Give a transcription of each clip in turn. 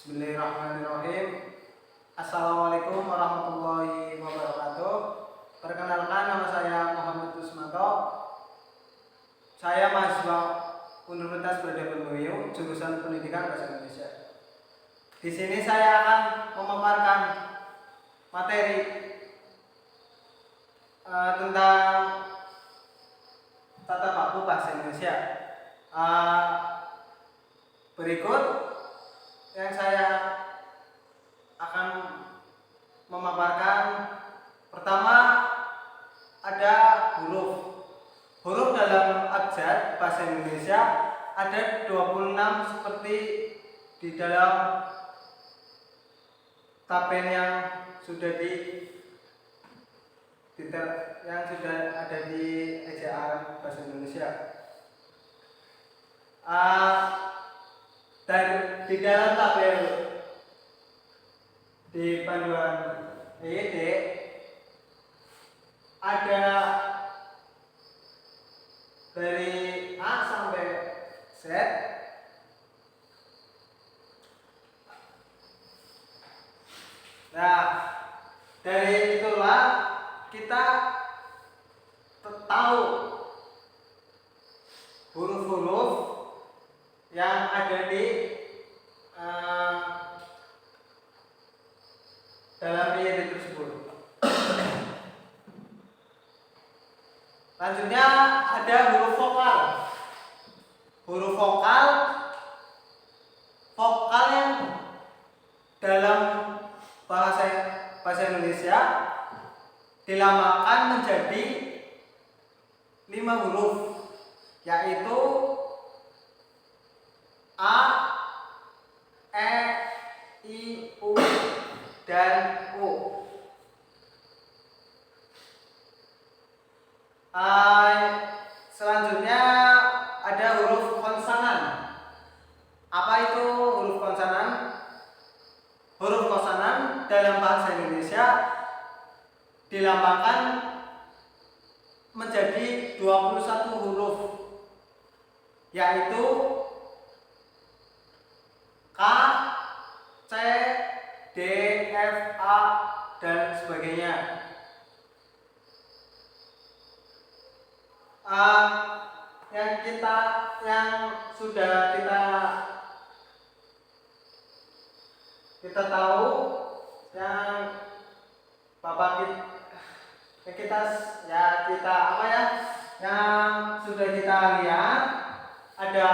Bismillahirrahmanirrahim. Assalamualaikum warahmatullahi wabarakatuh. Perkenalkan, nama saya Muhammad Usmanto. Saya mahasiswa Universitas Badabunuyu, jurusan Pendidikan Bahasa Indonesia. Di sini saya akan memaparkan materi tentang tata baku bahasa Indonesia. Berikut yang saya akan memaparkan. Pertama, ada huruf. Huruf dalam abjad bahasa Indonesia ada 26 seperti di dalam tabel yang sudah ada di ejaan bahasa Indonesia. Dan di dalam tabel di panduan EYD ada dari A sampai Z. Nah, dari itulah kita tahu huruf-huruf yang ada di dalam EYD tersebut. Selanjutnya ada huruf vokal. Huruf vokal yang dalam bahasa Indonesia dilambangkan menjadi 5 huruf, yaitu A, E, I, U, dan U. Selanjutnya ada huruf konsonan. Apa itu huruf konsonan? Huruf konsonan dalam bahasa Indonesia dilambangkan menjadi 21 huruf, yaitu K, C, D, F, A, dan sebagainya. Yang sudah kita tahu, yang yang sudah kita lihat, ada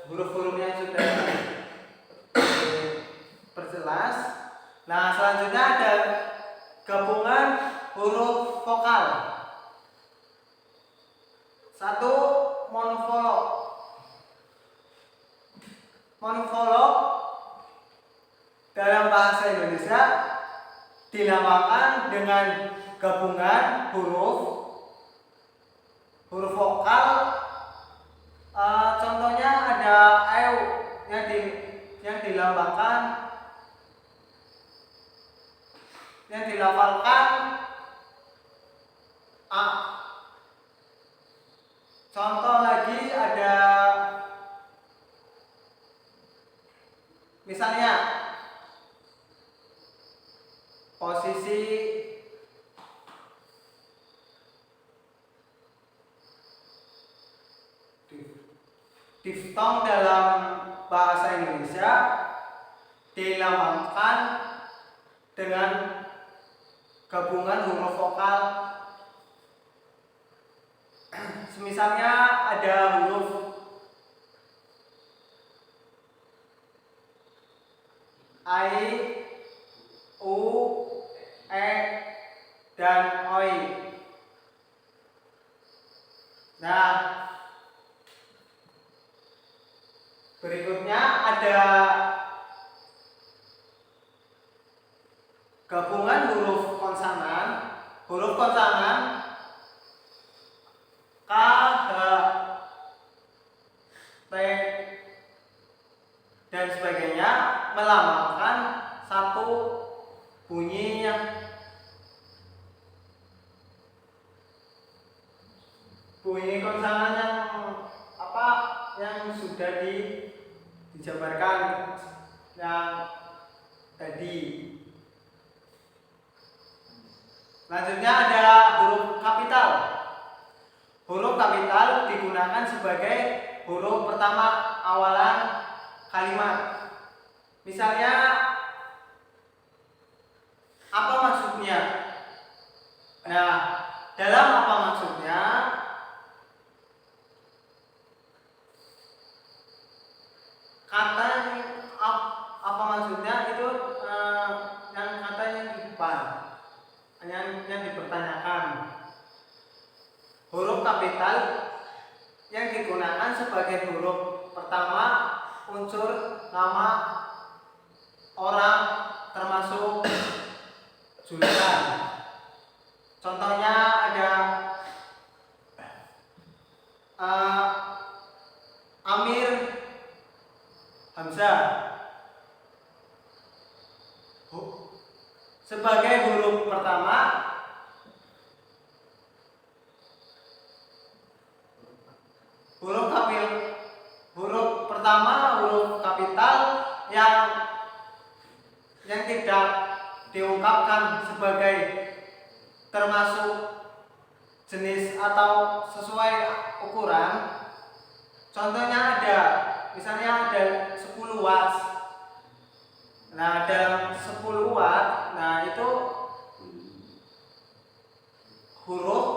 huruf-huruf yang sudah diperjelas. Nah, selanjutnya ada gabungan huruf vokal. 1. Monofolog. Monofolog dalam bahasa Indonesia dilambangkan dengan gabungan huruf vokal. Contohnya ada EU yang dilafalkan A. Contoh lagi ada misalnya posisi diftong dalam bahasa Indonesia dilambangkan dengan gabungan huruf vokal. Misalnya ada huruf I, U, E, dan OI. Nah, berikutnya ada gabungan huruf konsonan. Huruf konsonan K, H, T, dan sebagainya melambangkan satu bunyi konsonan yang sudah dijabarkan yang tadi. Selanjutnya ada huruf kapital. Huruf kapital digunakan sebagai huruf pertama awalan kalimat. Misalnya, apa maksudnya? Nah, dalam apa maksudnya, kata apa maksudnya itu yang kata yang di depan, yang dipertanyakan. Huruf kapital yang digunakan sebagai huruf pertama unsur nama orang termasuk julukan. Contohnya ada Amir Hamzah. Sebagai huruf pertama huruf pertama huruf kapital yang tidak diungkapkan sebagai termasuk jenis atau sesuai ukuran. Contohnya ada, misalnya ada 10 watt. Nah, dalam 10 watt, nah itu huruf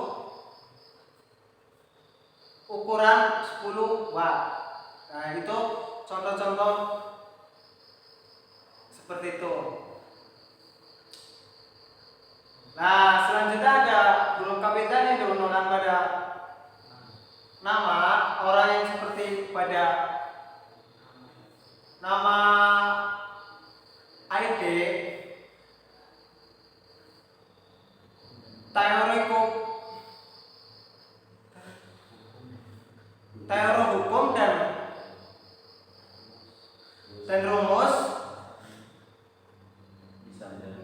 ukuran 10 watt. Nah, itu contoh-contoh seperti itu. Nah, selanjutnya ada huruf kapital yang digunakan pada nama orang yang seperti pada nama ID, teori hukum dan rumus.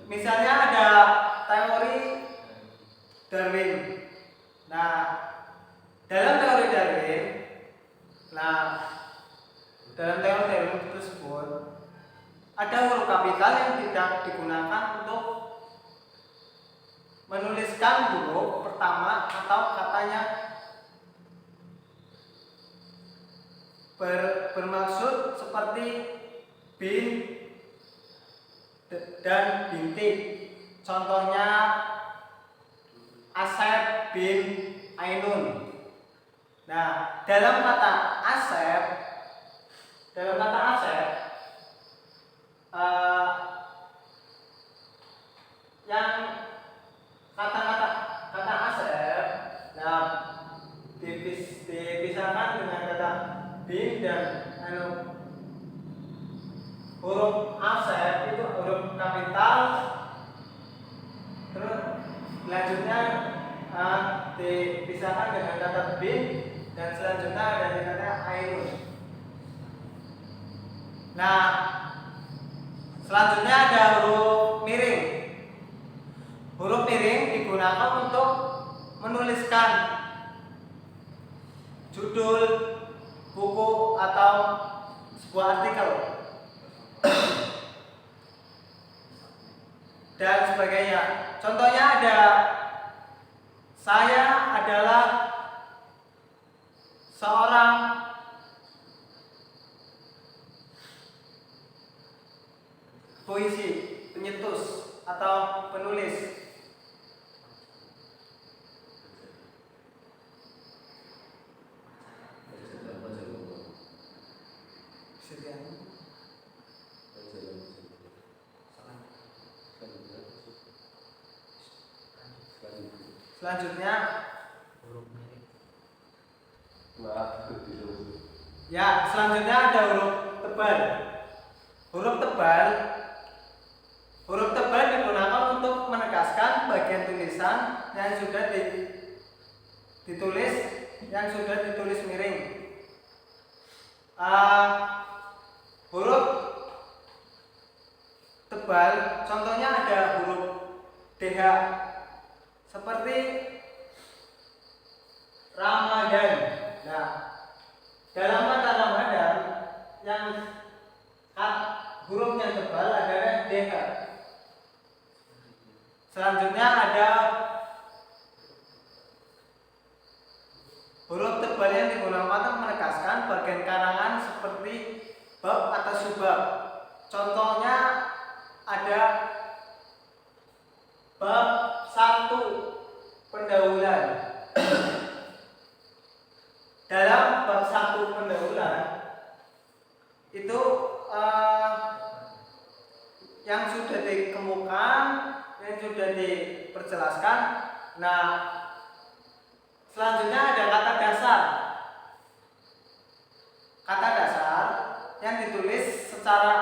Misalnya ada teori Darwin. Nah, dalam teori Darwin, dalam teori Darwin tersebut ada huruf kapital yang tidak digunakan untuk menuliskan huruf pertama atau katanya bermaksud seperti bin dan bintik. Contohnya Asep bin Ainun. Nah, dalam kata Asep yang kata Asep, nah dipisahkan dengan kata bin dan huruf Asep itu huruf kapital. Terus selanjutnya dipisahkan dengan kata bin dan selanjutnya ada kata Ainun. Nah, selanjutnya ada huruf miring. Huruf miring digunakan untuk menuliskan judul buku atau sebuah artikel dan sebagainya. Contohnya ada, saya adalah seorang puisi, penyetus atau penulis. Selanjutnya selanjutnya ada huruf tebal. Huruf tebal digunakan untuk menegaskan bagian tulisan yang sudah ditulis miring. Huruf tebal contohnya ada huruf DH seperti Ramadan. Nah, dalam kata Ramadan Selanjutnya ada huruf tebal yang digunakan untuk menegaskan bagian karangan seperti bab atau subbab. Contohnya ada bab 1 pendahuluan. Dalam bab 1 pendahuluan itu yang sudah dikemukakan, yang sudah diperjelaskan. Nah, selanjutnya ada kata dasar. Kata dasar yang ditulis secara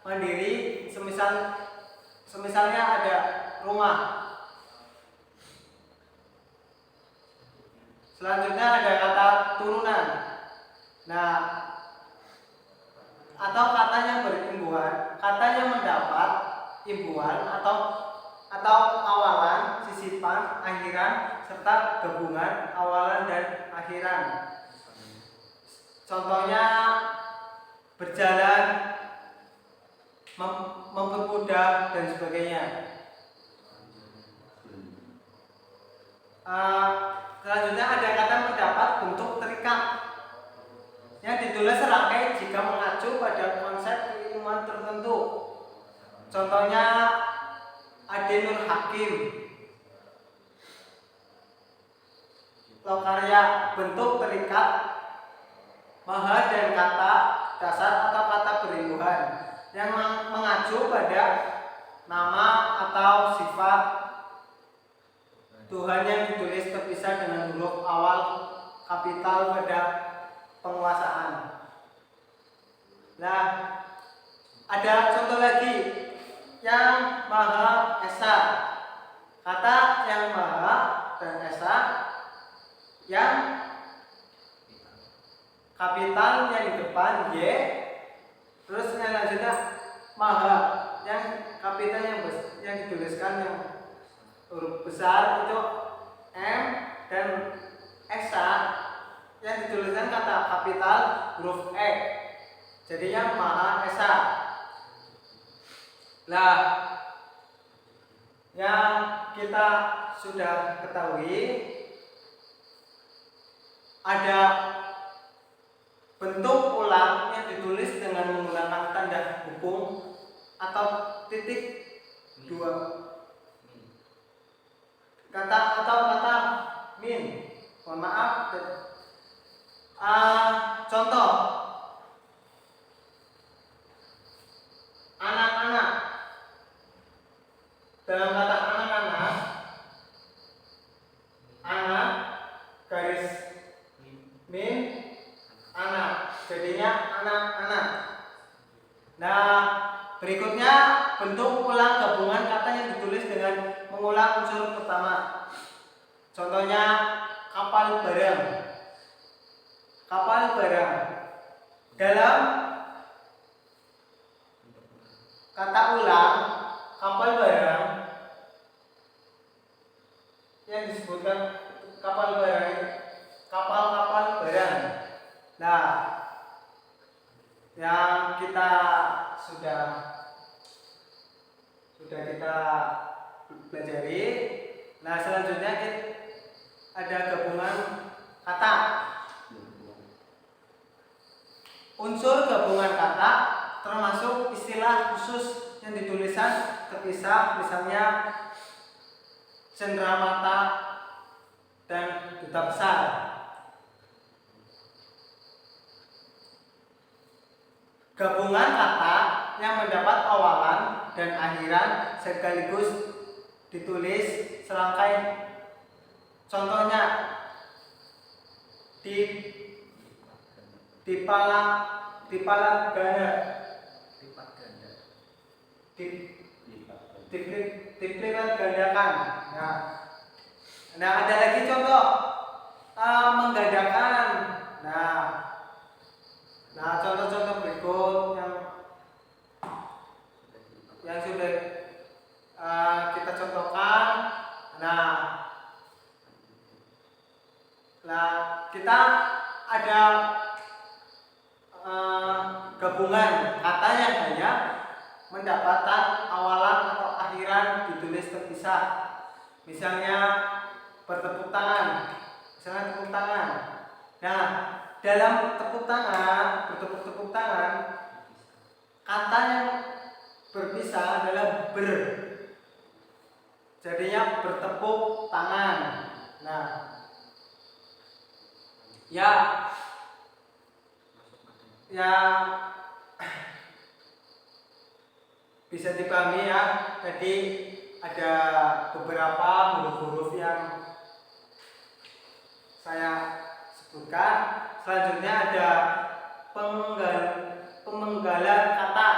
mandiri, semisalnya ada rumah. Selanjutnya ada kata turunan. Nah, atau katanya berimbuhan, katanya mendapat imbuhan atau awalan, sisipan, akhiran, serta gabungan awalan dan akhiran. Contohnya berjalan, mempermudah dan sebagainya. Selanjutnya ada kata mendapat bentuk terikat yang ditulis serangkai jika mengacu pada konsep keilmuan tertentu. Contohnya Adinur Hakim. Lokarya bentuk terikat, maha dan kata dasar atau kata berimbuhan yang mengacu pada nama atau sifat Tuhan yang ditulis terpisah dengan huruf awal kapital pada penguasaan. Nah, ada contoh lagi yang Maha Esa. Kata yang Maha dan Esa yang kapital yang di depan Y, terus yang lanjutnya Maha yang kapital yang dituliskan yang huruf besar itu M, dan Esa yang dituliskan kata kapital huruf E, jadinya Maha Esa. Nah, yang kita sudah ketahui ada bentuk ulang yang ditulis dengan menggunakan tanda hukum atau titik 2 kata min. Mohon maaf. Contoh anak-anak. Dalam kata anak-anak, anak garis min anak, jadinya anak-anak. Nah, berikutnya bentuk ulang gabungan kata yang ditulis dengan mengulang unsur pertama. Contohnya kapal barang. Kapal barang. Dalam kata ulang kapal barang yang disebutkan kapal barang, kapal-kapal barang. Nah, yang kita sudah kita pelajari. Nah, selanjutnya ada gabungan kata. Unsur gabungan kata termasuk istilah khusus yang ditulisan terpisah, misalnya cenderamata dan duta besar. Gabungan kata yang mendapat awalan dan akhiran sekaligus ditulis serangkai. Contohnya dipalat ganda, dilipat gandakan. Nah, ada lagi contoh menggandakan. Nah, contoh-contoh berikut yang sudah kita contohkan. Nah, kita ada gabungan kata yang hanya mendapatkan awalan atau takdiran ditulis terpisah. Misalnya bertepuk tangan. Misalnya tepuk tangan. Nah, dalam tepuk tangan, bertepuk tangan, kata yang berpisah adalah ber. Jadinya bertepuk tangan. Nah, ya bisa dipahami ya. Tadi ada beberapa huruf-huruf yang saya sebutkan. Selanjutnya ada pemenggalan kata.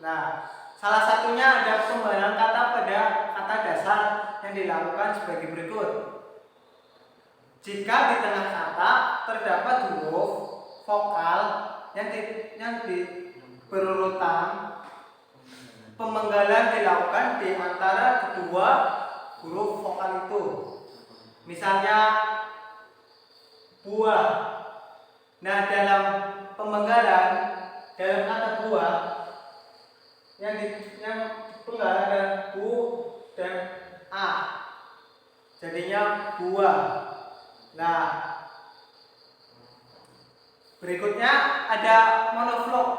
Nah, salah satunya ada pemenggalan kata pada kata dasar yang dilakukan sebagai berikut. Jika di tengah kata terdapat huruf vokal yang berurutan, pemenggalan dilakukan di antara kedua huruf vokal itu. Misalnya buah. Nah, dalam pemenggalan dalam kata buah yang penggalan ada bu dan a. Jadinya buah. Nah, berikutnya ada monoflog,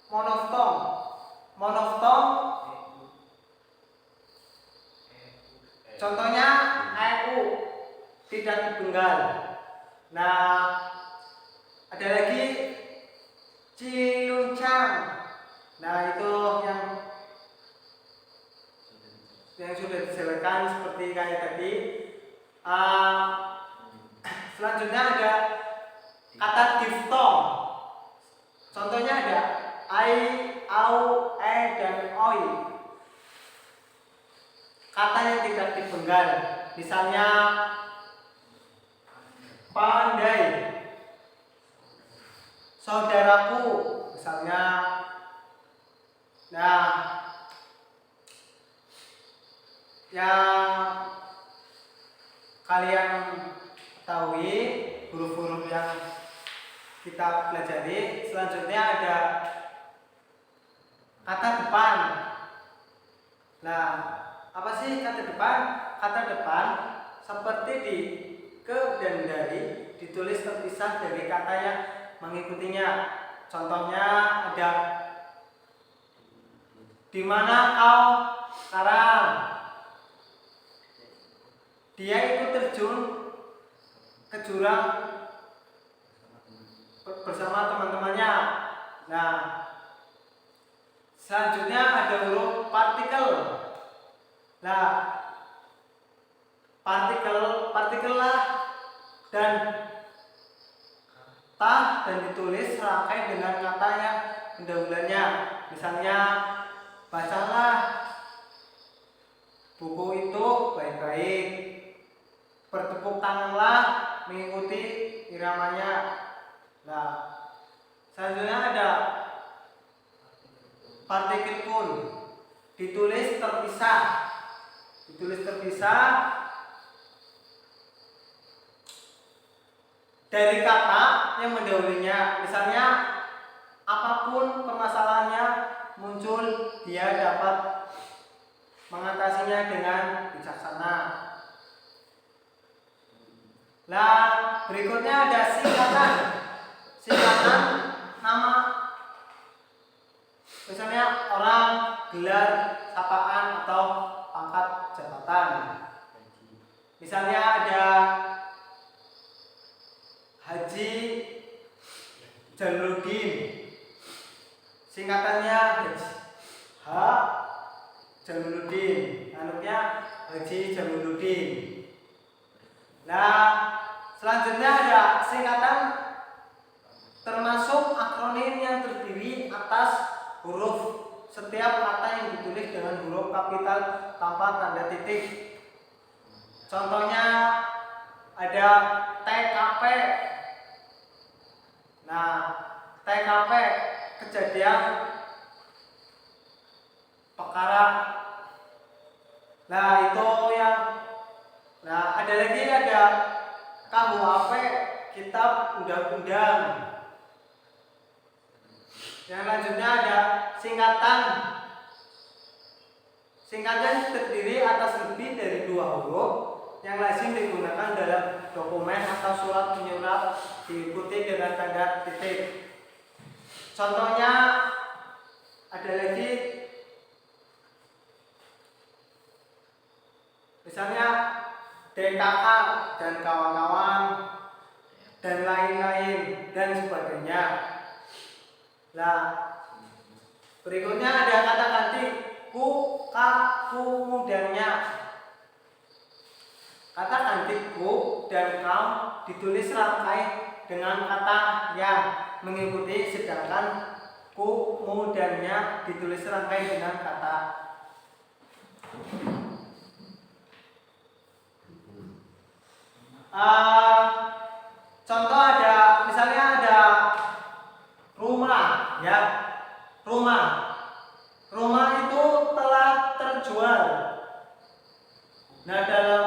monoftong. Monoftong contohnya eu, tidak dipenggal. Nah, ada lagi ciluncang. Nah, itu yang sudah dijelaskan seperti kayak tadi. Selanjutnya ada kata diftong. Contohnya ada ai, au, e, dan oi. Kata yang tidak dipenggal. Misalnya pandai, saudaraku. Misalnya, nah, yang kalian ketahui huruf-huruf yang kita pelajari. Selanjutnya ada kata depan. Nah, apa sih kata depan? Kata depan seperti di ke dan dari ditulis terpisah dari kata yang mengikutinya. Contohnya ada di mana kau sekarang. Dia ikut terjun ke jurang bersama teman-temannya. Nah, selanjutnya ada huruf partikel. Nah, partikel lah dan tah dan ditulis serangkai dengan kata yang pendahuluannya. Misalnya, bacalah buku itu baik-baik. Bertepuk tanganlah mengikuti iramanya. Nah, selanjutnya ada partikel pun ditulis terpisah. Dari kata yang mendahulunya. Misalnya, apapun permasalahannya muncul, dia dapat mengatasinya dengan bijaksana. Nah, berikutnya ada singkatan nama. Misalnya orang, gelar, sapaan, atau pangkat jabatan. Misalnya ada Haji Jalaluddin. Singkatannya H. Jalaluddin. Anaknya Haji Jalaluddin. Nah, selanjutnya ada singkatan termasuk akronim yang terdiri atas huruf. Setiap kata yang ditulis dengan huruf kapital tanpa tanda titik. Contohnya ada TKP. Nah, TKP kejadian perkara. Nah, itu yang. Nah, ada lagi ada KUHP, Kitab Undang-Undang. Yang lanjutnya ada singkatan Singkatan terdiri atas lebih dari 2 huruf yang lazim digunakan dalam dokumen atau surat menyurat diikuti dengan tanda titik. Contohnya ada lagi, misalnya DKK dan kawan-kawan dan lain-lain dan sebagainya. Nah, berikutnya ada kata ganti ku, ka, kemudiannya. Kata ganti ku dan kam ditulis rangkai dengan kata yang mengikuti, sedangkan kemudiannya ditulis rangkai dengan kata. Contoh ada, misalnya ada rumah, ya, rumah itu telah terjual. Nah, dalam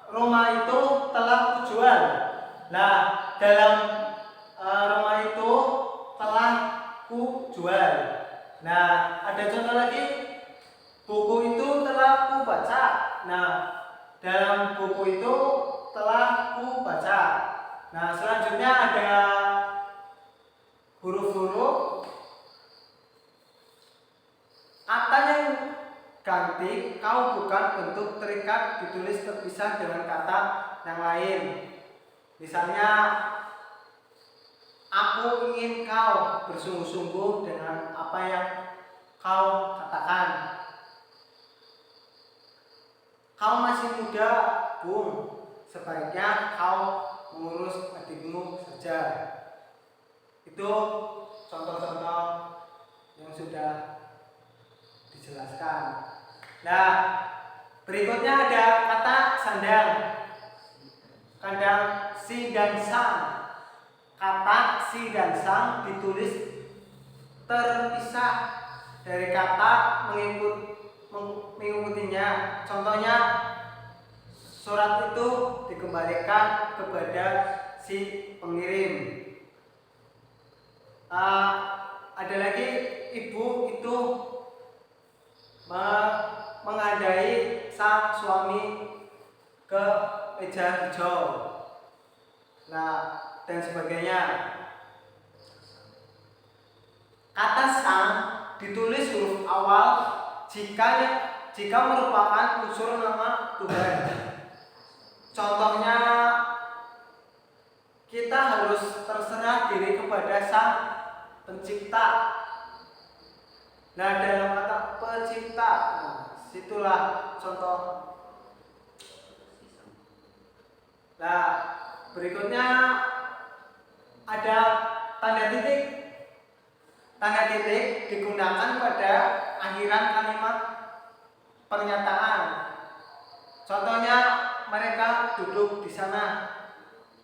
rumah itu telah kujual. Nah, dalam rumah itu telah kujual. Nah, ada contoh lagi, buku itu telah kubaca. Nah, dalam buku itu telah kubaca. Nah, selanjutnya ada huruf-huruf. Kata yang ganti kau bukan bentuk terikat ditulis terpisah dengan kata yang lain. Misalnya, aku ingin kau bersungguh-sungguh dengan apa yang kau katakan. Kau masih muda, Bung. Sebaiknya kau mengurus adikmu saja. Itu contoh-contoh yang sudah dijelaskan. Nah, berikutnya ada kata sandang. Kandang si dan sang. Kata si dan sang ditulis terpisah dari kata mengikutinya. Contohnya, surat itu dikembalikan kepada si pengirim. Ada lagi, ibu itu mengadai sang suami ke meja hijau. Nah, dan sebagainya. Kata sang ditulis huruf awal jika merupakan unsur nama Tuhan. Contohnya, kita harus terserah diri kepada Sang Pencipta. Nah, dalam kata pencipta, situlah contoh. Nah, berikutnya ada tanda titik. Tanda titik digunakan pada akhiran kalimat pernyataan. Contohnya, mereka duduk di sana.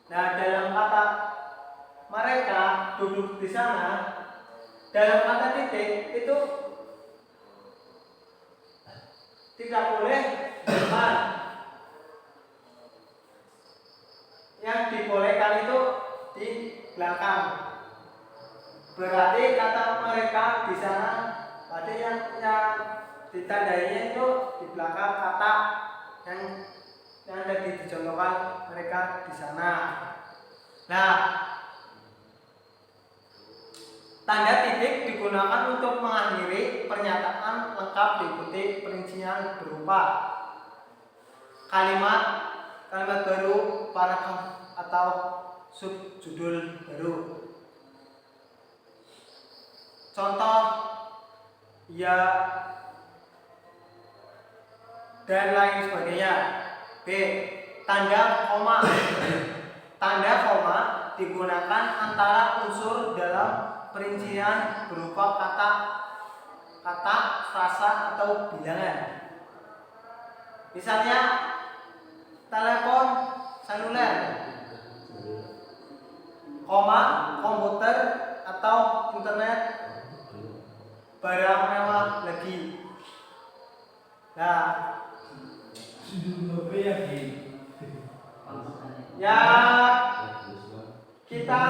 Nah, dalam kata mereka duduk di sana, dalam kata titik itu tidak boleh depan. Yang dibolehkan itu di belakang. Berarti kata mereka di sana, berarti yang ditandainya itu di belakang kata yang tadi dicontohkan mereka di sana. Nah, tanda titik digunakan untuk mengakhiri pernyataan lengkap diikuti perincian berupa kalimat baru, paragraf atau subjudul baru. Contoh, ya, dan lain sebagainya. B. Tanda koma. Tanda koma digunakan antara unsur dalam perincian berupa kata, frasa atau bilangan. Misalnya, telepon seluler, koma, komputer atau internet, barang mewah lagi. Nah, ya, kita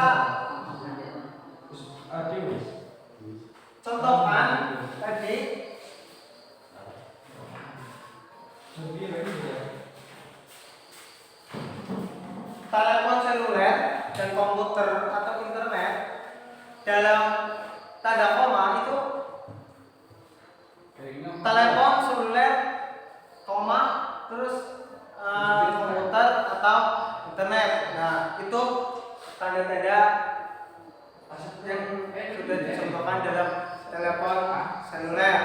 Telepon seluler dan komputer atau internet dalam tanda koma itu telepon seluler, koma, terus komputer atau internet. Nah, itu tanda-tanda yang sudah dicontohkan dalam telepon seluler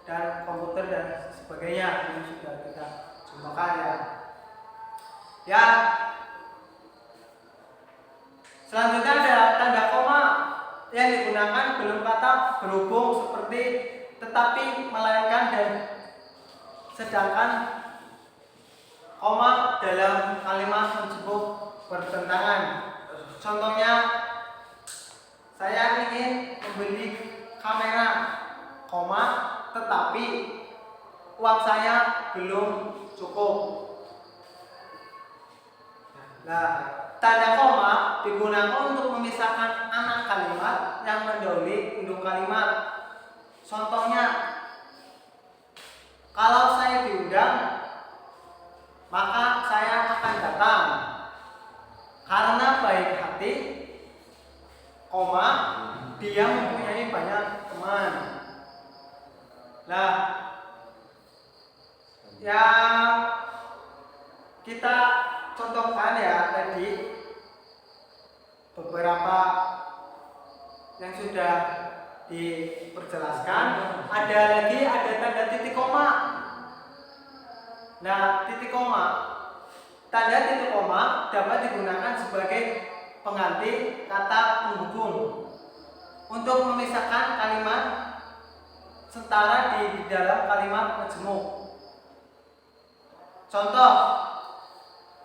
dan komputer dan sebagainya. Ini sudah kita contohkan ya. Ya. Selanjutnya ada tanda koma yang digunakan belum kata berhubung seperti tetapi, melainkan, dan sedangkan. Koma dalam kalimat tersebut bertentangan. Contohnya, saya ingin membeli kamera, koma, tetapi uang saya belum cukup. Nah, tanda koma digunakan untuk memisahkan anak kalimat yang mendahului induk kalimat. Contohnya, kalau saya diundang, maka saya akan datang karena baik hati, koma, dia mempunyai banyak teman. Nah, yang kita contohkan ya tadi beberapa yang sudah diperjelaskan. Ada tanda titik koma. Nah, titik koma, tanda titik koma dapat digunakan sebagai pengganti kata penghubung untuk memisahkan kalimat setara di dalam kalimat majemuk. Contoh,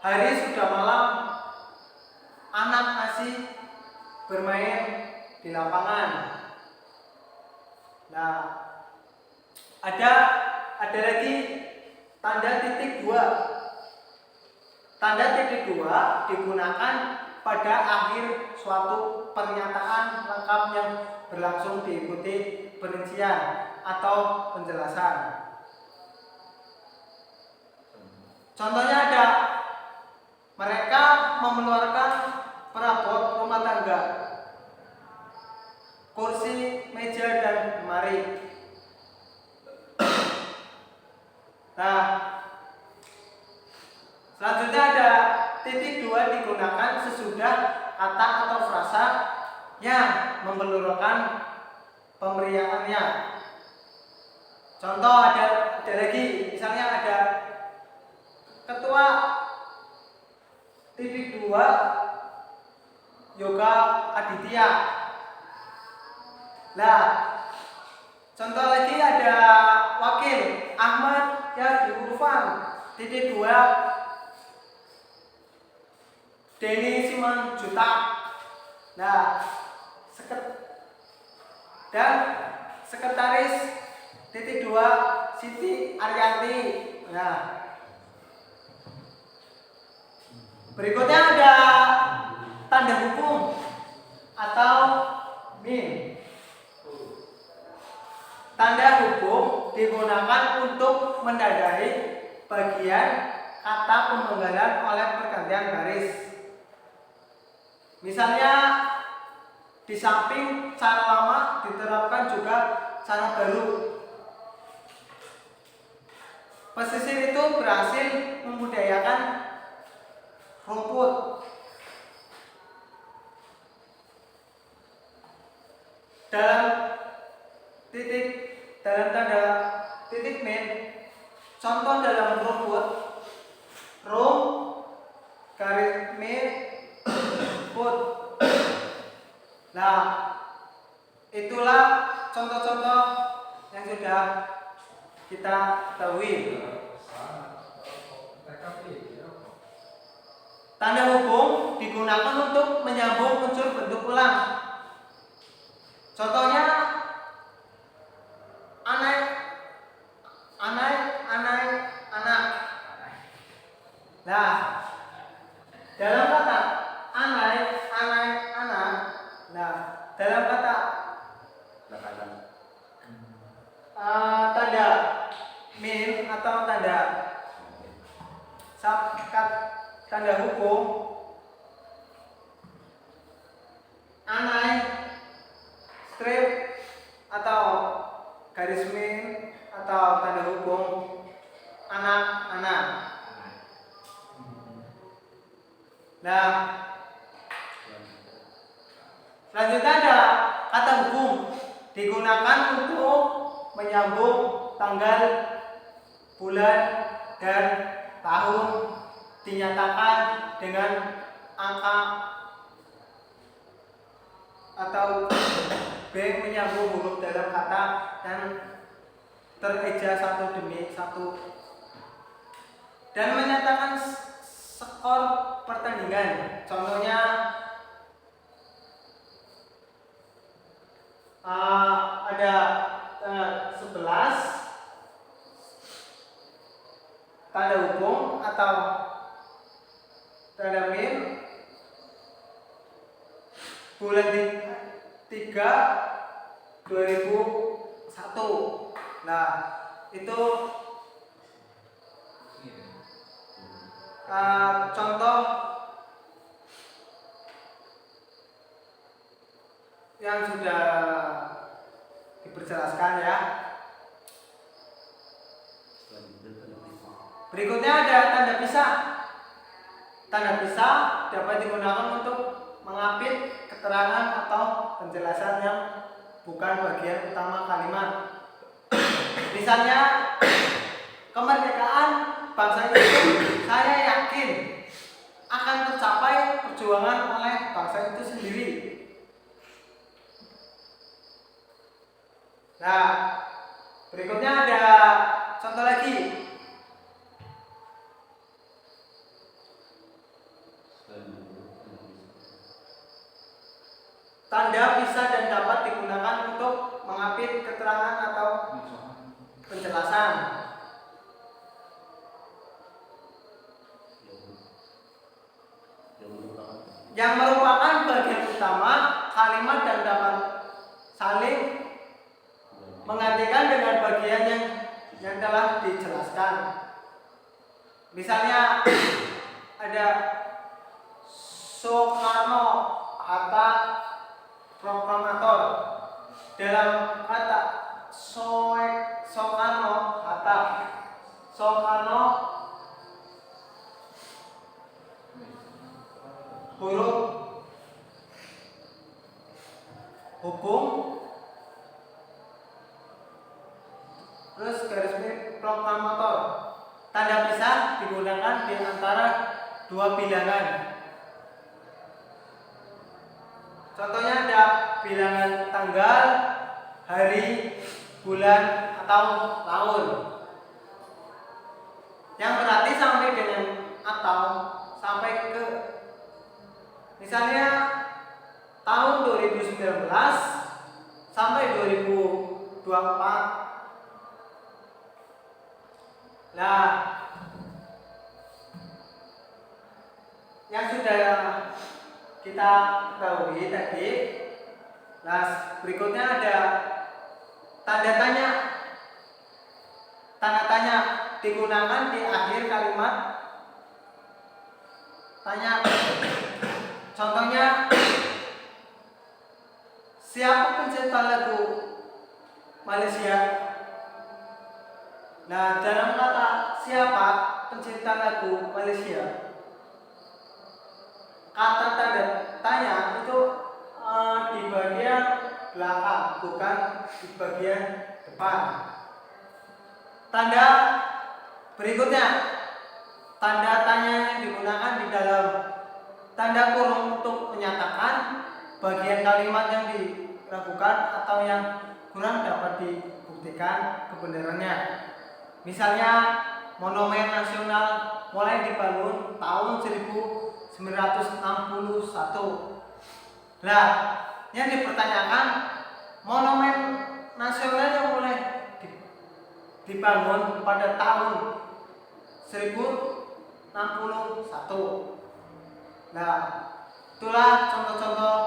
hari sudah malam, anak masih bermain di lapangan. Nah, ada lagi tanda titik dua. Tanda titik dua digunakan pada akhir suatu pernyataan lengkap yang berlangsung diikuti perincian atau penjelasan. Contohnya ada, mereka mengeluarkan perabot rumah tangga, kursi, meja, dan lemari. Nah, selanjutnya ada titik dua digunakan sesudah kata atau frasa yang memerlukan pemberiannya. Contoh ada lagi, misalnya ada ketua titik dua Yoga Aditya. Nah, contoh lagi ada wakil Ahmad ya Urfan titik dua Denny Simanjuntak. Nah, dan sekretaris titik dua Siti Ariyanti. Nah, berikutnya ada tanda hukum atau min. Tanda hukum digunakan untuk menandai bagian kata pemenggalan oleh pergantian baris. Misalnya, di samping cara lama diterapkan juga cara baru. Pesisir itu berhasil membudidayakan rumput. Dalam tanda titik min, contoh dalam rumput, rum, garis min, put. Nah, itulah contoh-contoh yang sudah kita ketahui. Tanda hukum digunakan untuk menyambung unsur bentuk ulang. Contohnya, anak. Nah, dalam kata anak. Nah, dalam kata tanda min atau tanda hukum, anai, strip atau garis min atau tanda hukum anak-anak. Nah, selanjutnya ada kata hukum digunakan untuk menyambung tanggal, bulan, dan tahun, dinyatakan dengan angka atau B menyambung huruf dalam kata dan tereja satu demi satu, dan menyatakan skor pertandingan. Contohnya ada 11 tanda hukum atau tanda min, bulan 3 2001. Nah, itu contoh yang sudah diperjelaskan ya. Berikutnya ada tanda pisah. Tanda pisah dapat digunakan untuk mengapit keterangan atau penjelasan yang bukan bagian utama kalimat. Misalnya, kemerdekaan bangsa itu saya yakin akan tercapai perjuangan oleh bangsa itu sendiri. Nah, berikutnya ada contoh lagi. Tanda pisah dan dapat digunakan untuk mengapit keterangan atau penjelasan. Yang merupakan bagian utama kalimat dan dapat saling menggantikan dengan bagian yang telah dijelaskan. Misalnya ada Soekarno, Hatta, proklamator. Dalam kata Soekarno, Hatta, Soekarno huruf hukum, terus garis miring proklamator. Tanda pisah digunakan di antara dua bilangan. Contohnya ada bilangan tanggal, hari, bulan, atau tahun. Yang berarti sampai dengan atau sampai ke misalnya tahun 2019 sampai 2024. Nah, yang sudah kita ketahui tadi. Nah, berikutnya ada tanda tanya. Tanda tanya digunakan di akhir kalimat tanya. Contohnya, siapa pencipta lagu Malaysia? Nah, dalam kata siapa pencipta lagu Malaysia, kata tanda tanya itu di bagian belakang, bukan di bagian depan. Tanda berikutnya, tanda tanya yang digunakan di dalam tanda kurung untuk menyatakan bagian kalimat yang diragukan atau yang kurang dapat dibuktikan kebenarannya. Misalnya, Monumen Nasional mulai dibangun tahun 1961. Nah, yang dipertanyakan, Monumen Nasional yang mulai dibangun pada tahun 1961. Nah, itulah contoh-contoh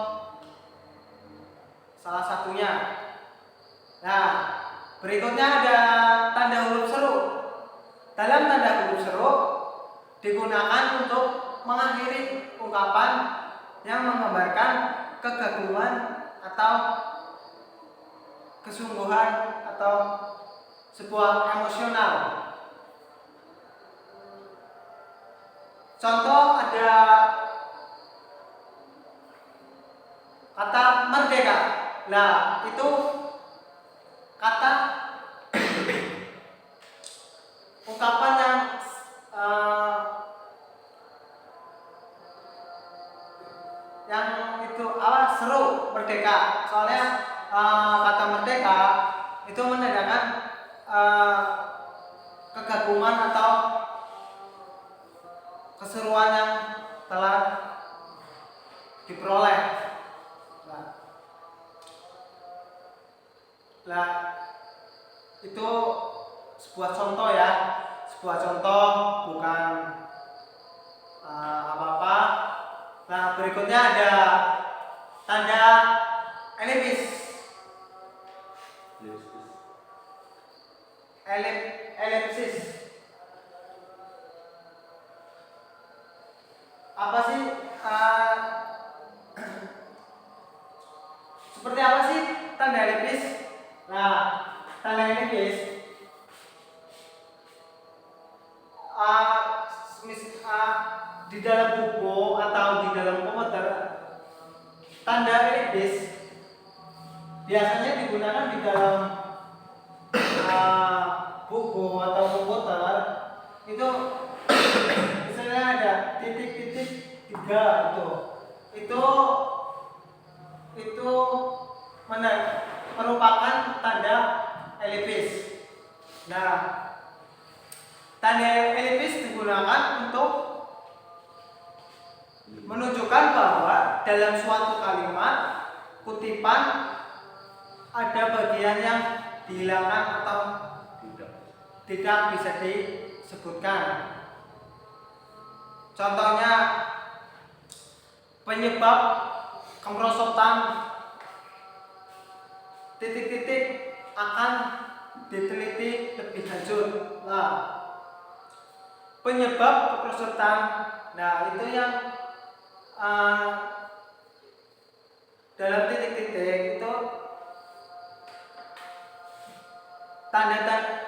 salah satunya. Nah, berikutnya ada tanda huruf seru. dalam tanda huruf seru digunakan untuk mengakhiri ungkapan yang menggambarkan kekaguman atau kesungguhan atau sebuah emosional. Contoh ada kata merdeka. Nah, itu kata ungkapan yang itu seru, merdeka. Soalnya kata merdeka itu menandakan kekaguman atau keseruan yang telah diperoleh. Nah, itu sebuah contoh ya, sebuah contoh bukan apa-apa. Nah, berikutnya ada tanda elipsis. Elipsis. Apa sih? Seperti apa sih tanda elipsis? Nah, tanda elipsis di dalam buku atau di dalam komputer, tanda elipsis biasanya digunakan di dalam buku atau komputer. Itu misalnya ada titik-titik 3 itu merupakan tanda elipsis. Nah, tanda elipsis digunakan untuk menunjukkan bahwa dalam suatu kalimat kutipan ada bagian yang dihilangkan atau tidak bisa disebutkan. Contohnya penyebab kemerosotan titik-titik akan diteliti lebih lanjut. Nah, penyebab kemerosotan, nah itu yang dalam titik-titik itu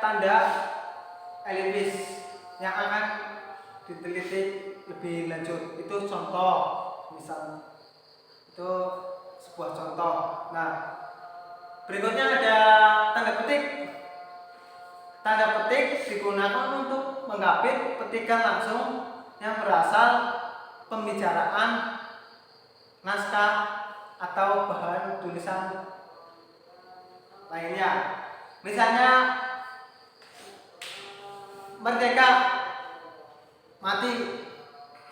tanda elipsis yang akan diteliti lebih lanjut. Itu contoh, misal itu sebuah contoh. Nah, berikutnya ada tanda petik. Tanda petik digunakan untuk menggapit petikan langsung yang berasal pembicaraan, naskah atau bahan tulisan lainnya. Misalnya merdeka mati,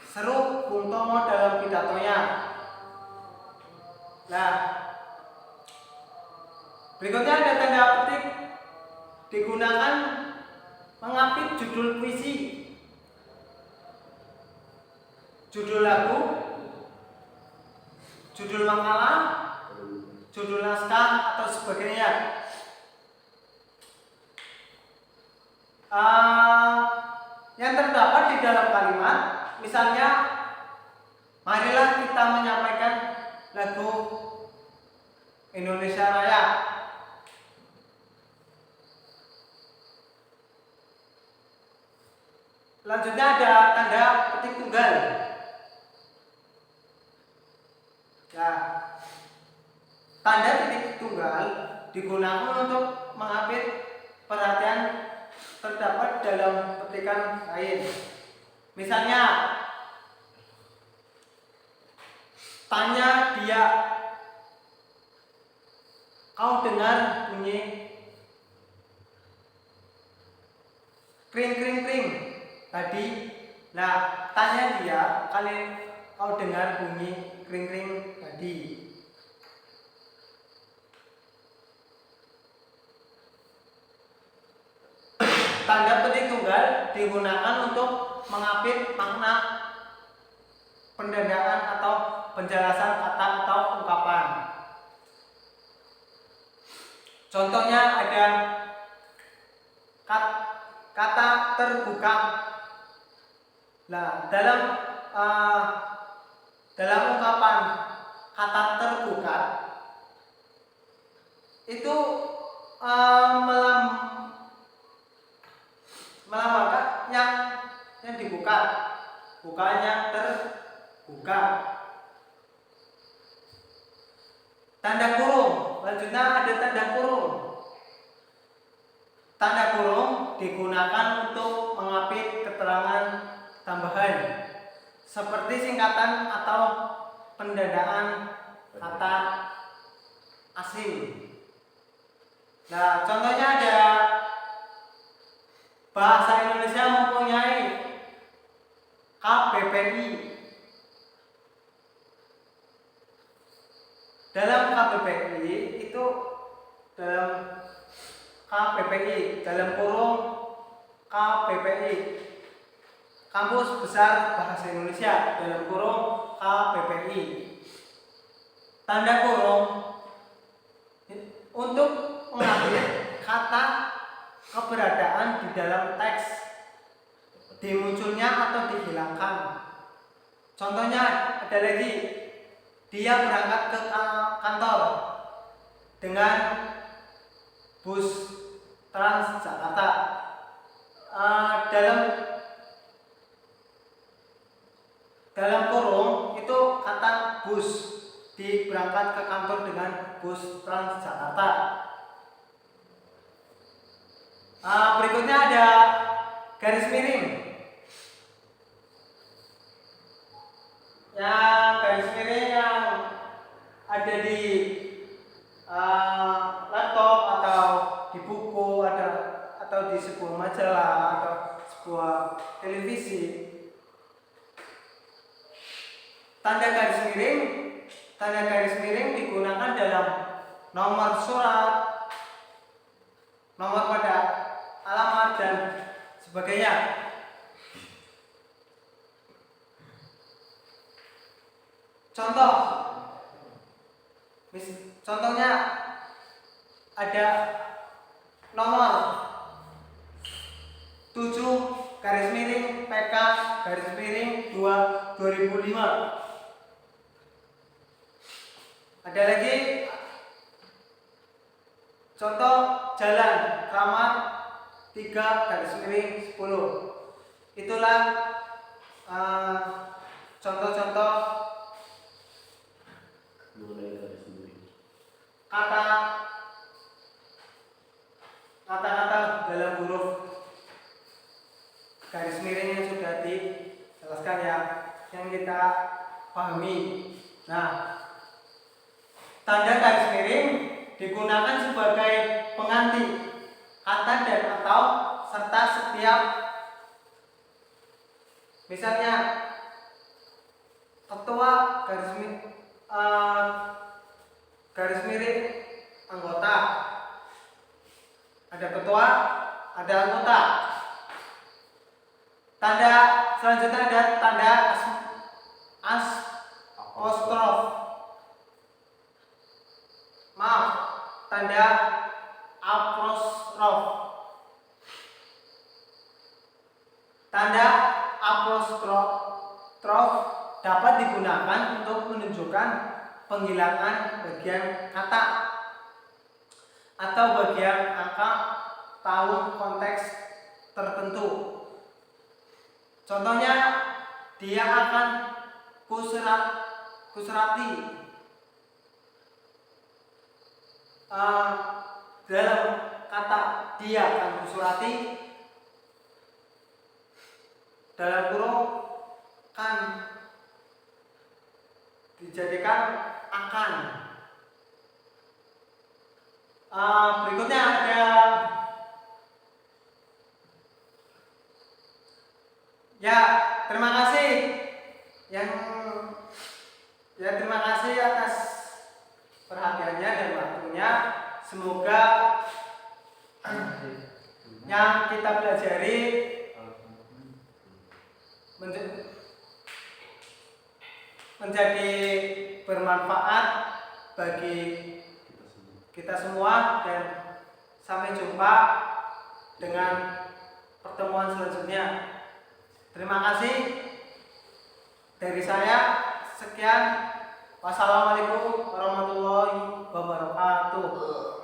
seru Bung Tomo dalam pidatonya. Nah, berikutnya ada tanda petik digunakan mengapit judul puisi, judul lagu, judul makalah, judul naskah atau sebagainya. Yang terdapat di dalam kalimat, misalnya marilah kita menyampaikan lagu Indonesia Raya. Selanjutnya ada tanda petik tunggal. Nah, tanda titik tunggal digunakan untuk mengapit perhatian terdapat dalam petikan lain. Misalnya, tanya dia, kau dengar bunyi kring kring kring tadi. Nah, tanya dia, kau dengar bunyi kring kring tadi. Tanda petik tunggal digunakan untuk mengapit makna pendandaan atau penjelasan kata atau ungkapan. Contohnya ada kata terbuka. Nah, dalam ungkapan kata terbuka itu melambangkan yang dibuka, bukannya terbuka. Tanda kurung, lanjutnya ada tanda kurung. Tanda kurung digunakan untuk mengapit keterangan tambahan seperti singkatan atau pendadaan kata asing. Nah, contohnya ada bahasa Indonesia mempunyai KBBI. Dalam KBBI itu dalam kurung KBBI, Kampus Besar Bahasa Indonesia, dalam kurung KBBI. Tanda kurung untuk mengambil kata keberadaan di dalam teks, dimunculnya atau dihilangkan. Contohnya ada lagi, dia berangkat ke kantor dengan bus Transjakarta. Dalam kurung itu kata bus, berangkat ke kantor dengan bus Transjakarta. Berikutnya ada garis miring. Garis miring yang ada di laptop atau di buku, atau di sebuah majalah atau sebuah televisi. Tanda garis miring digunakan dalam nomor surat, nomor pada alamat dan sebagainya. Contohnya ada nomor 7 garis miring PK garis miring 2005. Ada lagi contoh jalan Kramat 3 garis miring 10. Itulah contoh-contoh kata-kata dalam huruf garis miring yang sudah dijelaskan yang kita pahami. Nah, tanda garis miring digunakan sebagai pengganti kata dan atau serta setiap, misalnya ketua garis miring anggota. Ada ketua, ada anggota. Tanda selanjutnya ada tanda apostrof. Tanda apostrof. Tanda apostrof dapat digunakan untuk menunjukkan penghilangan bagian kata atau bagian angka tahun konteks tertentu. Contohnya, dia akan kusurati. Dalam kata dia akan kusurati, dalam kurung kan dijadikan akan. Berikutnya ada terima kasih terima kasih atas perhatiannya dan waktunya. Semoga yang kita pelajari menjadi bermanfaat bagi kita semua, dan sampai jumpa dengan pertemuan selanjutnya. Terima kasih dari saya. Sekian. Wassalamualaikum warahmatullahi wabarakatuh.